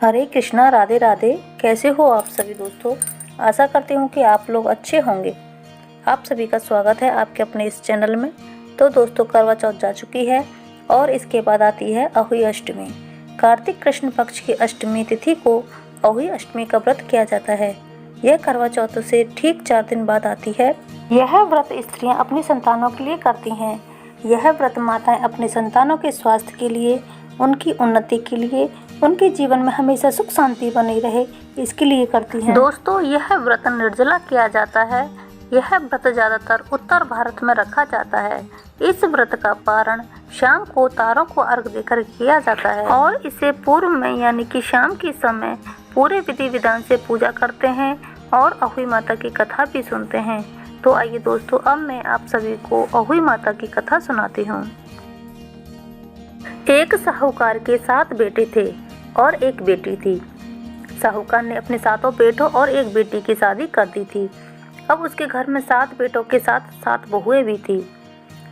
हरे कृष्णा, राधे राधे। कैसे हो आप सभी दोस्तों? आशा करती हूँ कि आप लोग अच्छे होंगे। आप सभी का स्वागत है आपके अपने इस चैनल में। तो दोस्तों, करवा चौथ जा चुकी है और इसके बाद आती है अहोई अष्टमी। कार्तिक कृष्ण पक्ष की अष्टमी तिथि को अहोई अष्टमी का व्रत किया जाता है। यह करवा चौथ से ठीक 4 दिन बाद आती है। यह व्रत स्त्रियां अपनी संतानों के लिए करती हैं। यह व्रत माताएं अपने संतानों के स्वास्थ्य के लिए, उनकी उन्नति के लिए, उनके जीवन में हमेशा सुख शांति बनी रहे, इसके लिए करती हैं। दोस्तों, यह व्रत निर्जला किया जाता है। यह व्रत ज़्यादातर उत्तर भारत में रखा जाता है। इस व्रत का पारण शाम को तारों को अर्घ देकर किया जाता है और इसे पूर्व में यानी कि शाम के समय पूरे विधि विधान से पूजा करते हैं और अहोई माता की कथा भी सुनते हैं। तो आइए दोस्तों, अब मैं आप सभी को अहोई माता की कथा सुनाती हूँ। एक साहूकार के 7 बेटे थे और एक बेटी थी। साहूकार ने अपने 7 बेटों और एक बेटी की शादी कर दी थी। अब उसके घर में 7 बेटों के साथ 7 बहुएं भी थी।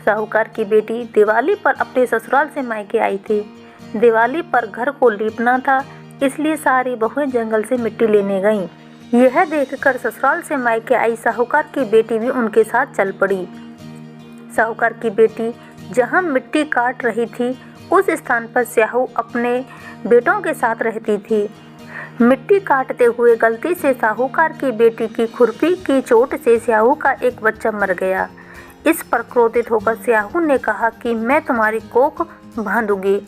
साहूकार की बेटी दिवाली पर अपने ससुराल से मायके आई थी। दिवाली पर घर को लीपना था, इसलिए सारी बहुएं जंगल से मिट्टी लेने गईं। यह देखकर ससुराल से मायके आई साहूकार की बेटी भी उनके साथ चल पड़ी। साहूकार की बेटी जहाँ मिट्टी काट रही थी, उस स्थान पर स्याहू अपने बेटों के साथ रहती थी। मिट्टी काटते हुए गलती से साहूकार की बेटी की खुरपी की चोट से स्याहू का एक बच्चा मर गया। इस पर क्रोधित होकर स्याहू ने कहा कि मैं तुम्हारी कोख बांधूंगी।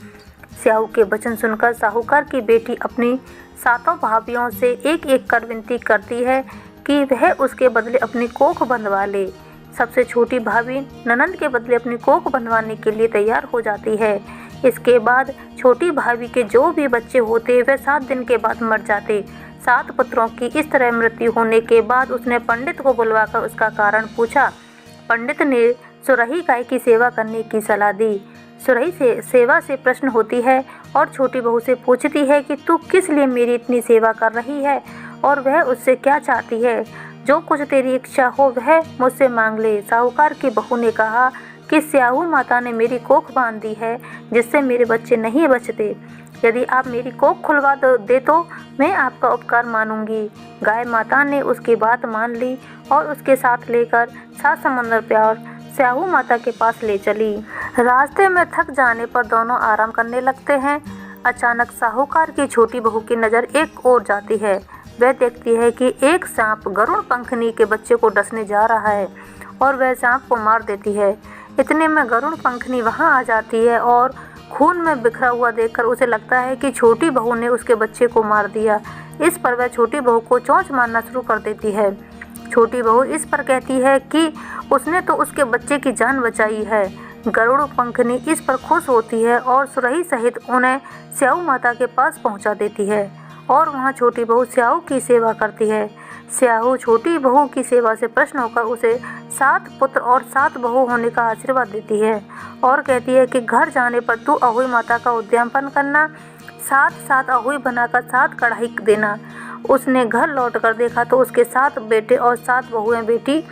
स्याहू के वचन सुनकर साहूकार की बेटी अपनी 7 भाभियों से एक-एक कर विनती करती है कि वह उसके बदले अपनी कोख बंधवा ले। सबसे छोटी भाभी ननंद के बदले अपनी कोख बंधवाने के लिए तैयार हो जाती है। इसके बाद छोटी भाभी के जो भी बच्चे होते वह 7 दिन के बाद मर जाते। 7 पुत्रों की इस तरह मृत्यु होने के बाद उसने पंडित को बुलवाकर उसका कारण पूछा। पंडित ने सुरही गाय की सेवा करने की सलाह दी। सुरही से सेवा से प्रश्न होती है और छोटी बहू से पूछती है कि तू किस लिए मेरी इतनी सेवा कर रही है और वह उससे क्या चाहती है। जो कुछ तेरी इच्छा हो वह मुझसे मांग ले। साहूकार की बहू ने कहा कि स्याहू माता ने मेरी कोख बांध दी है, जिससे मेरे बच्चे नहीं बचते। यदि आप मेरी कोख खुलवा दे तो मैं आपका उपकार मानूंगी। गाय माता ने उसकी बात मान ली और उसके साथ लेकर 7 समंदर पार स्याहू माता के पास ले चली। रास्ते में थक जाने पर दोनों आराम करने लगते हैं। अचानक साहूकार की छोटी बहू की नज़र एक ओर जाती है। वह देखती है कि एक सांप गरुड़ पंखनी के बच्चे को डसने जा रहा है और वह सांप को मार देती है। इतने में गरुड़ पंखनी वहां आ जाती है और खून में बिखरा हुआ देखकर उसे लगता है कि छोटी बहू ने उसके बच्चे को मार दिया। इस पर वह छोटी बहू को चोंच मारना शुरू कर देती है। छोटी बहू इस पर कहती है कि उसने तो उसके बच्चे की जान बचाई है। गरुड़ पंखनी इस पर खुश होती है और सुरही सहित उन्हें स्याहू माता के पास पहुंचा देती है और वहां छोटी बहू स्याहू की सेवा करती है। स्याहू छोटी बहू की सेवा से प्रसन्न होकर उसे 7 पुत्र और 7 बहू होने का आशीर्वाद देती है और कहती है कि घर जाने पर तू अहोई माता का उद्यापन करना, 7 अहोई बनाकर 7 कढ़ाई देना। उसने घर लौटकर देखा तो उसके 7 बेटे और 7 बहुएं बेटी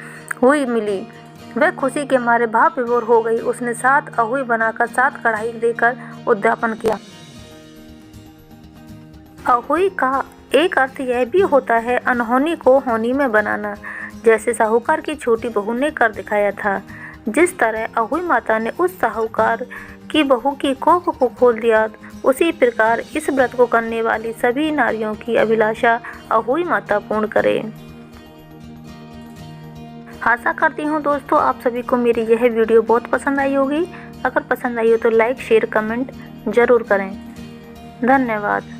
हुई मिली। वह खुशी के मारे भाव विभोर हो गई। उसने 7 अहोई बनाकर 7 कढ़ाई देकर उद्यापन किया। अहोई का एक अर्थ यह भी होता है अनहोनी को होनी में बनाना, जैसे साहूकार की छोटी बहू ने कर दिखाया था। जिस तरह अहोई माता ने उस साहूकार की बहू की कोख को खोल दिया, उसी प्रकार इस व्रत को करने वाली सभी नारियों की अभिलाषा अहोई माता पूर्ण करे। आशा करती हूँ दोस्तों, आप सभी को मेरी यह वीडियो बहुत पसंद आई होगी। अगर पसंद आई हो तो लाइक, शेयर, कमेंट जरूर करें। धन्यवाद।